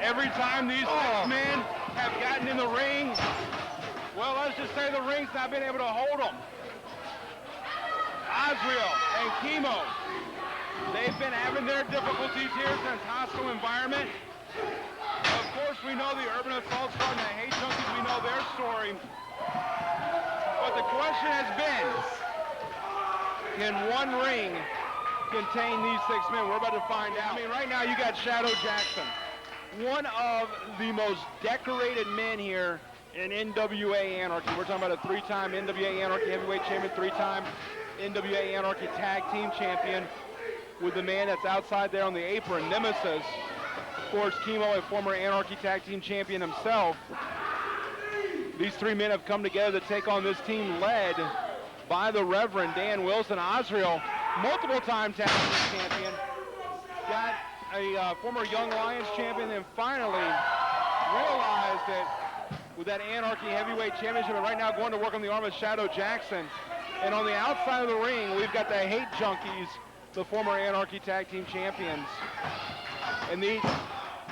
every time these six men have gotten in the ring, well, let's just say the ring's not been able to hold them. Azrael and Kimo, they've been having their difficulties here since hostile environment. Of course, we know the Urban Assault Squad and the Hate Junkies, we know their story. But the question has been, can one ring contain these six men? We're about to find out. I mean, right now you got Shadow Jackson, one of the most decorated men here in NWA Anarchy. We're talking about a three-time NWA Anarchy heavyweight champion, three-time NWA Anarchy tag team champion, with the man that's outside there on the apron, Nemesis. Of course, Kimo, a former Anarchy tag team champion himself. These three men have come together to take on this team led by the Reverend Dan Wilson. Azrael, multiple-time tag team champion, got a former Young Lions champion, and finally realized that with that Anarchy heavyweight championship, and right now going to work on the arm of Shadow Jackson. And on the outside of the ring, we've got the Hate Junkies, the former Anarchy tag team champions. And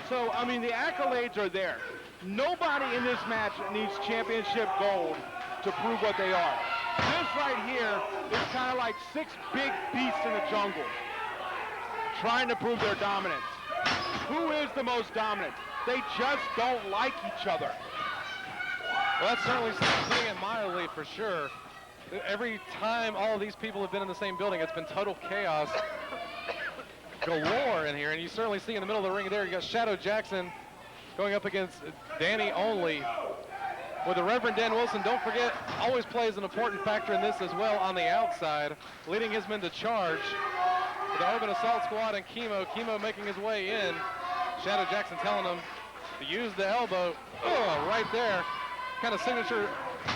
so I mean, the accolades are there. Nobody in this match needs championship gold to prove what they are. This right here is kind of like six big beasts in the jungle trying to prove their dominance. Who is the most dominant? They just don't like each other. Well, that's certainly putting it mildly for sure. Every time all of these people have been in the same building, it's been total chaos galore in here. And you certainly see in the middle of the ring there, you got Shadow Jackson going up against Dany only. With the Reverend Dan Wilson, don't forget, always plays an important factor in this as well on the outside, leading his men to charge. With the Urban Assault Squad and Kimo making his way in. Shadow Jackson telling him to use the elbow. Right there. Kind of signature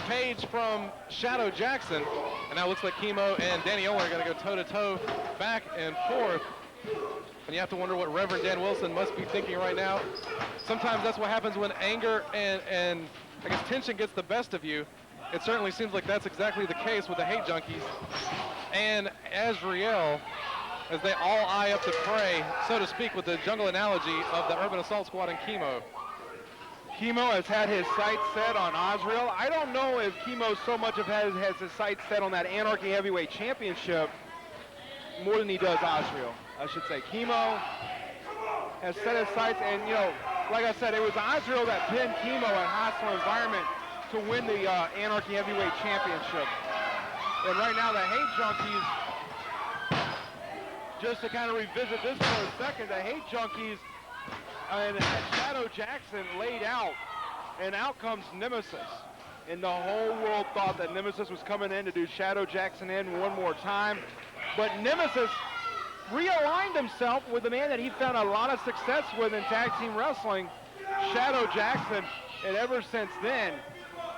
page from Shadow Jackson. And now it looks like Kimo and Dany Olin are going to go toe-to-toe back and forth. And you have to wonder what Reverend Dan Wilson must be thinking right now. Sometimes that's what happens when anger and I guess tension gets the best of you. It certainly seems like that's exactly the case with the Hate Junkies and Azrael, as they all eye up the prey, so to speak, with the jungle analogy of the Urban Assault Squad and Kimo. Kimo has had his sights set on Azrael. I don't know if Kimo so much has his sights set on that Anarchy Heavyweight Championship more than he does Azrael, I should say. Kimo has set his sights, and you know, like I said, it was Azrael that pinned Kimo at hostile environment to win the Anarchy Heavyweight Championship. And right now the Hate Junkies, just to kind of revisit this for a second, the Hate Junkies and Shadow Jackson laid out, and out comes Nemesis. And the whole world thought that Nemesis was coming in to do Shadow Jackson in one more time. But Nemesis realigned himself with the man that he found a lot of success with in tag team wrestling, Shadow Jackson. And ever since then,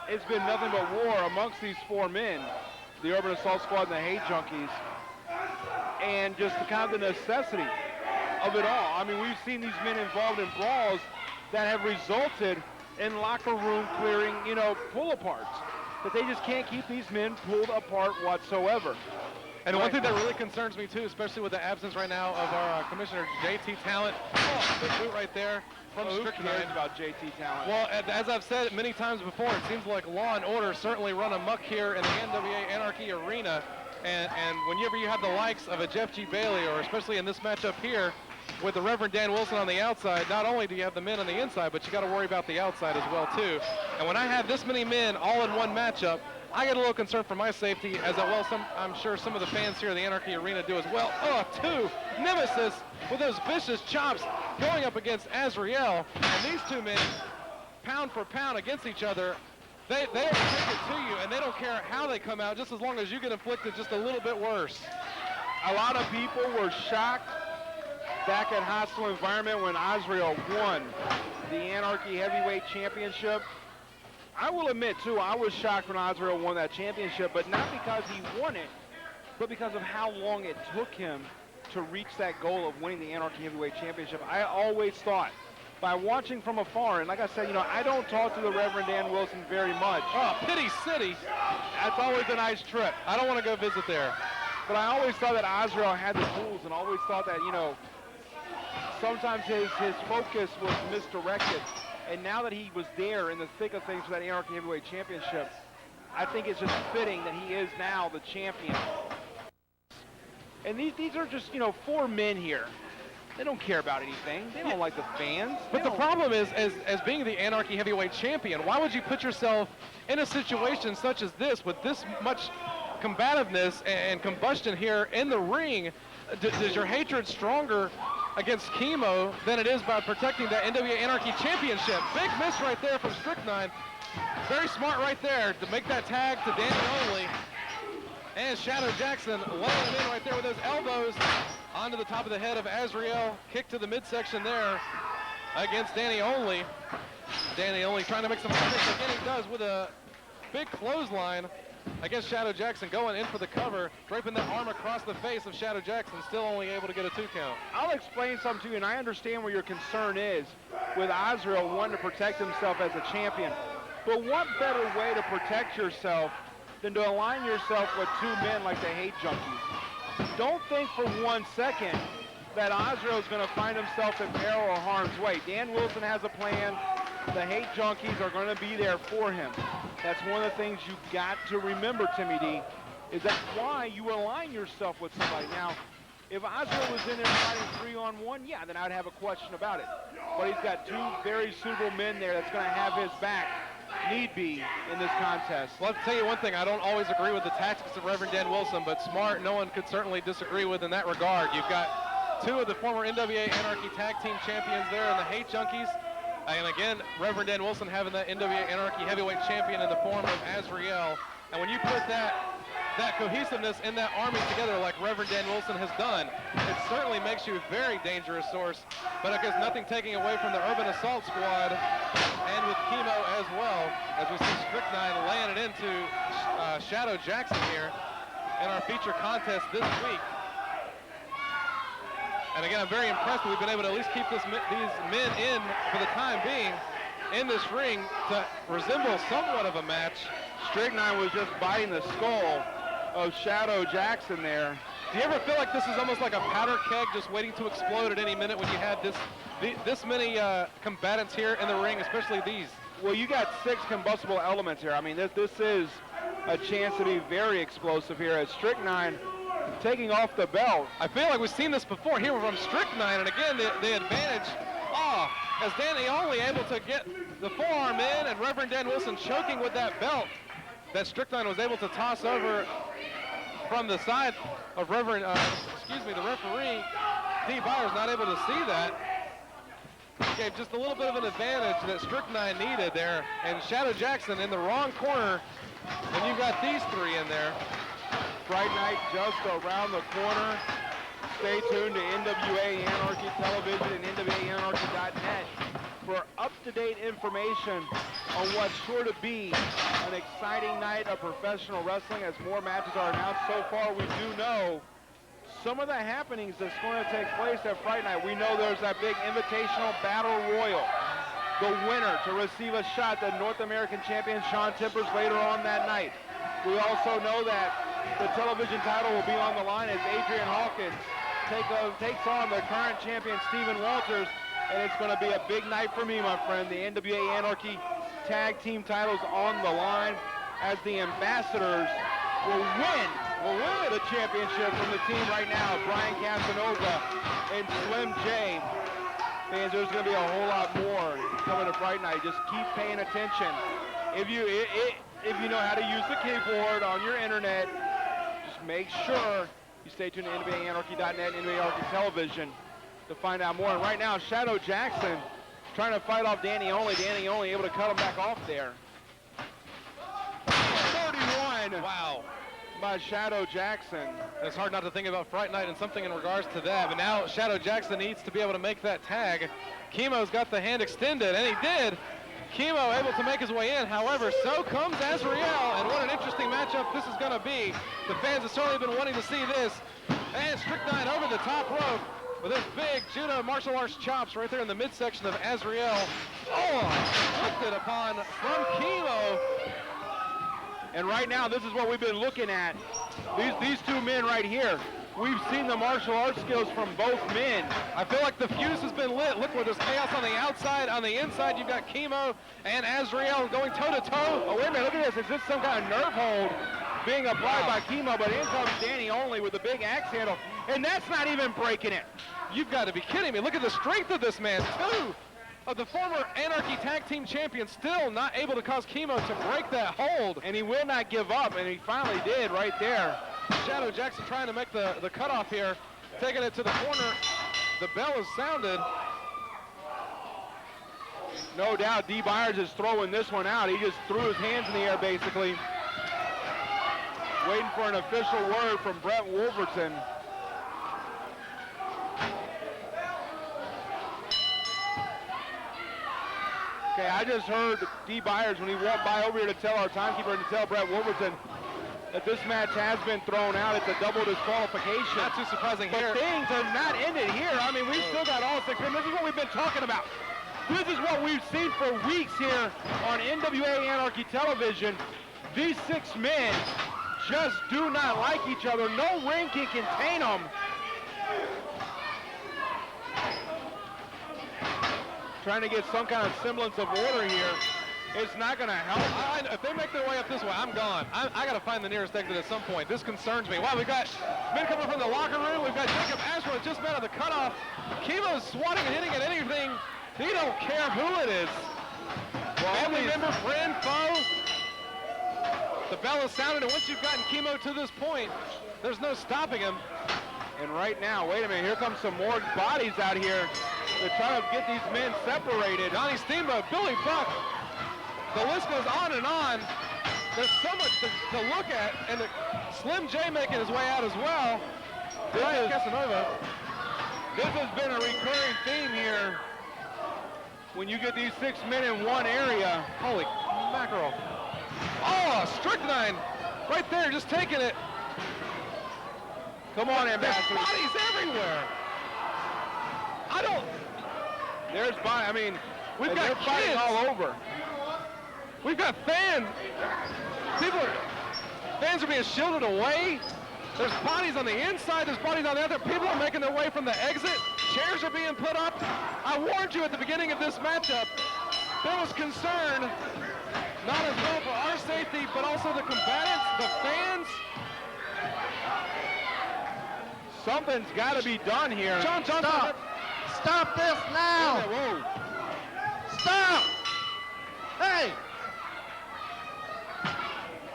it's been nothing but war amongst these four men, the Urban Assault Squad and the Hate Junkies. And just the kind of the necessity of it all. I mean, we've seen these men involved in brawls that have resulted in locker room clearing, you know, pull-aparts. But they just can't keep these men pulled apart whatsoever. And one thing that really concerns me too, especially with the absence right now of our commissioner, JT Talent. Big boot right there from Stryknyn. Who cares about JT Talent? Well, as I've said many times before, it seems like law and order certainly run amok here in the NWA Anarchy arena. And whenever you have the likes of a Jeff G. Bailey, or especially in this matchup here, with the Reverend Dan Wilson on the outside, not only do you have the men on the inside, but you got to worry about the outside as well too. And when I have this many men all in one matchup, I get a little concerned for my safety, as I'm sure some of the fans here in the Anarchy Arena do as well. Nemesis with those vicious chops going up against Azrael. And these two men, pound for pound against each other, they will take it to you, and they don't care how they come out, just as long as you get inflicted just a little bit worse. A lot of people were shocked back at hostile environment when Azrael won the Anarchy Heavyweight Championship. I will admit, too, I was shocked when Azrael won that championship, but not because he won it, but because of how long it took him to reach that goal of winning the Anarchy Heavyweight Championship. I always thought, by watching from afar, and like I said, you know, I don't talk to the Reverend Dan Wilson very much. Pity City. That's always a nice trip. I don't want to go visit there. But I always thought that Azrael had the tools, and always thought that, you know, sometimes his focus was misdirected. And now that he was there in the thick of things for that Anarchy Heavyweight Championship, I think it's just fitting that he is now the champion. And these are just, you know, 4 men here. They don't care about anything. They don't like the fans. But the problem is, as being the Anarchy Heavyweight Champion, why would you put yourself in a situation such as this with this much combativeness and combustion here in the ring? Is your hatred stronger against Kimo than it is by protecting that NWA Anarchy Championship? Big miss right there from Stryknyn. Very smart right there to make that tag to Dany only. And Shadow Jackson laying it in right there with those elbows onto the top of the head of Azrael. Kick to the midsection there against Dany only. Dany only trying to make some mistakes again. He does with a big clothesline against Shadow Jackson, going in for the cover, draping that arm across the face of Shadow Jackson, still only able to get a 2 count. I'll explain something to you, and I understand where your concern is with Azrael wanting to protect himself as a champion. But what better way to protect yourself than to align yourself with 2 men like the Hate Junkies? Don't think for 1 second that Azrael is going to find himself in peril or harm's way. Dan Wilson has a plan. The Hate Junkies are going to be there for him. That's one of the things you got to remember, Timmy D, is that's why you align yourself with somebody. Now, if Azrael was in there fighting 3-on-1, yeah, then I'd have a question about it. But he's got 2 very suitable men there that's going to have his back, need be, in this contest. Well, I'll tell you one thing, I don't always agree with the tactics of Reverend Dan Wilson, but smart, no one could certainly disagree with in that regard. You've got 2 of the former NWA Anarchy Tag Team Champions there in the Hate Junkies. And again, Reverend Dan Wilson having that NWA Anarchy Heavyweight Champion in the form of Azrael. And when you put that cohesiveness in that army together like Reverend Dan Wilson has done, it certainly makes you a very dangerous source. But I guess nothing taking away from the Urban Assault Squad and with Kimo as well, as we see Stryknyn laying it into Shadow Jackson here in our feature contest this week. And again, I'm very impressed that we've been able to at least keep these men in for the time being in this ring to resemble somewhat of a match. Stryknyn was just biting the skull of Shadow Jackson there. Do you ever feel like this is almost like a powder keg just waiting to explode at any minute when you had this many combatants here in the ring, especially these? Well, you got 6 combustible elements here. I mean, this is a chance to be very explosive here as Stryknyn taking off the belt. I feel like we've seen this before here from Stryknyn, and again, the advantage, as Dany only able to get the forearm in, and Reverend Dan Wilson choking with that belt that Stryknyn was able to toss over from the side of the referee. Dee Byers not able to see that. Gave just a little bit of an advantage that Stryknyn needed there, and Shadow Jackson in the wrong corner, and you've got these 3 in there. Fright Night just around the corner. Stay tuned to NWA Anarchy Television and NWAAnarchy.net for up-to-date information on what's sure to be an exciting night of professional wrestling as more matches are announced. So far, we do know some of the happenings that's going to take place at Fright Night. We know there's that big invitational battle royal. The winner to receive a shot at North American champion Sean Timbers later on that night. We also know that the television title will be on the line as Adrian Hawkins takes on the current champion Stephen Walters, and it's going to be a big night for me, my friend. The NWA Anarchy Tag Team titles on the line as the ambassadors will win the championship from the team right now, Brian Casanova and Slim J. Fans, there's going to be a whole lot more coming to Fright Night. Just keep paying attention. If you know how to use the keyboard on your internet, just make sure you stay tuned to NWAAnarchy.net, NWA Anarchy Television to find out more. And right now, Shadow Jackson trying to fight off Dany only. Dany only able to cut him back off there. 31. Wow. By Shadow Jackson. It's hard not to think about Fright Night and something in regards to that, but now Shadow Jackson needs to be able to make that tag. Kimo's got the hand extended, and he did. Kimo able to make his way in. However, so comes Azrael, and what an interesting matchup this is going to be. The fans have certainly been wanting to see this. And Stryknyn over the top rope with his big judo martial arts chops right there in the midsection of Azrael. Inflicted upon from Kimo. And right now, this is what we've been looking at. These 2 men right here. we've seen the martial arts skills from both men. I feel like the fuse has been lit. Look where there's chaos on the outside. On the inside, you've got Kimo and Azrael going toe-to-toe. Oh, wait a minute, look at this. Is this some kind of nerve hold being applied by Kimo? But in comes Dany only with the big axe handle. And that's not even breaking it. You've got to be kidding me. Look at the strength of this man. Two of the former Anarchy Tag Team Champions still not able to cause Kimo to break that hold. And he will not give up, and he finally did right there. Shadow Jackson trying to make the cutoff here, taking it to the corner. The bell has sounded. No doubt Dee Byers is throwing this one out. He just threw his hands in the air, basically. Waiting for an official word from Brett Wolverton. Okay, I just heard Dee Byers when he walked by over here to tell our timekeeper and to tell Brett Wolverton that this match has been thrown out. It's a double disqualification. Not too surprising But here. things have not ended here. I mean, we've still got all 6 men. This is what we've been talking about. This is what we've seen for weeks here on NWA Anarchy television. These 6 men just do not like each other. No ring can contain them. Trying to get some kind of semblance of order here. It's not going to help. If they make their way up this way, I'm gone. I got to find the nearest exit at some point. This concerns me. Wow, we've got men coming from the locker room. We've got Jacob Azrael just out of the cutoff. Kimo's swatting and hitting at anything. He don't care who it is. Family member, friend, foe. The bell is sounded, and once you've gotten Kimo to this point, there's no stopping him. And right now, wait a minute, here comes some more bodies out here. They're trying to get these men separated. Johnny Steamboat, Billy Buck. The list goes on and on. There's so much to look at, and Slim J making his way out as well. Casanova. This has been a recurring theme here. When you get these 6 men in one area. Holy mackerel. Oh, Stryknyn right there, just taking it. Come on, There's Ambassador. bodies everywhere. I don't. There's bodies. I mean, We've got bodies kids all over. We've got fans. Fans are being shielded away. There's bodies on the inside. There's bodies on the other. People are making their way from the exit. Chairs are being put up. I warned you at the beginning of this matchup. There was concern, not as well for our safety, but also the combatants, the fans. Something's got to be done here. John Johnson. Stop. Stop this now. Whoa. Stop. Hey.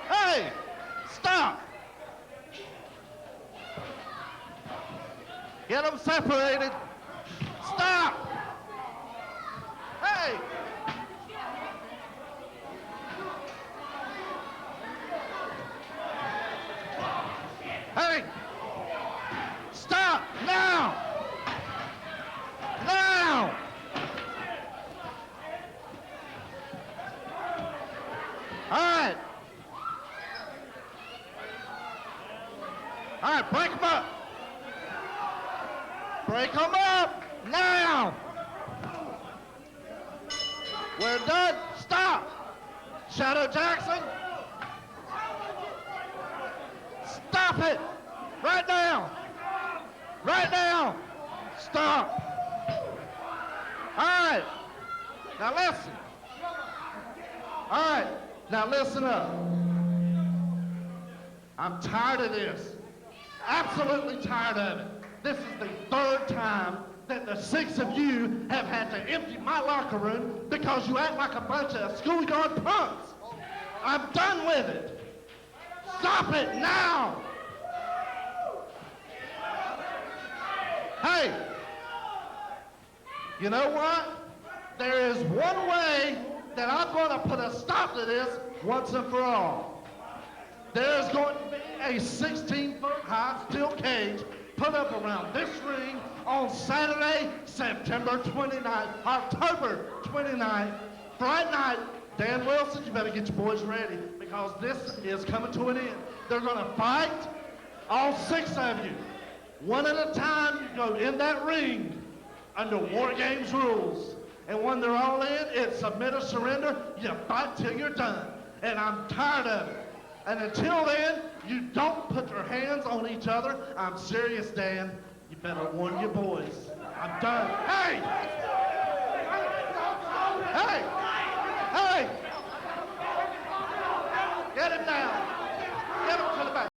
Hey. Stop. Get them separated. Stop. Hey. Hey. Stop now. Now. All right. All right, break them up. Break them up now. We're done. Stop. Shadow Jackson. Stop it. Right now. Right now. Stop. All right. Now listen. All right. Now listen up. I'm tired of this. Absolutely tired of it. This is the 3rd time that the 6 of you have had to empty my locker room because you act like a bunch of schoolyard punks. I'm done with it. Stop it now. Hey, you know what? There is one way that I'm going to put a stop to this once and for all. There's going to be a 16-foot high steel cage put up around this ring on Saturday, September 29th, October 29th, Friday night. Dan Wilson, you better get your boys ready because this is coming to an end. They're going to fight, all 6 of you. One at a time, you go in that ring under War Games rules. And when they're all in, it's submit or surrender. You fight till you're done. And I'm tired of it. And until then, You don't put your hands on each other. I'm serious, Dan. You better warn your boys. I'm done. Hey! Hey! Hey! Get him down.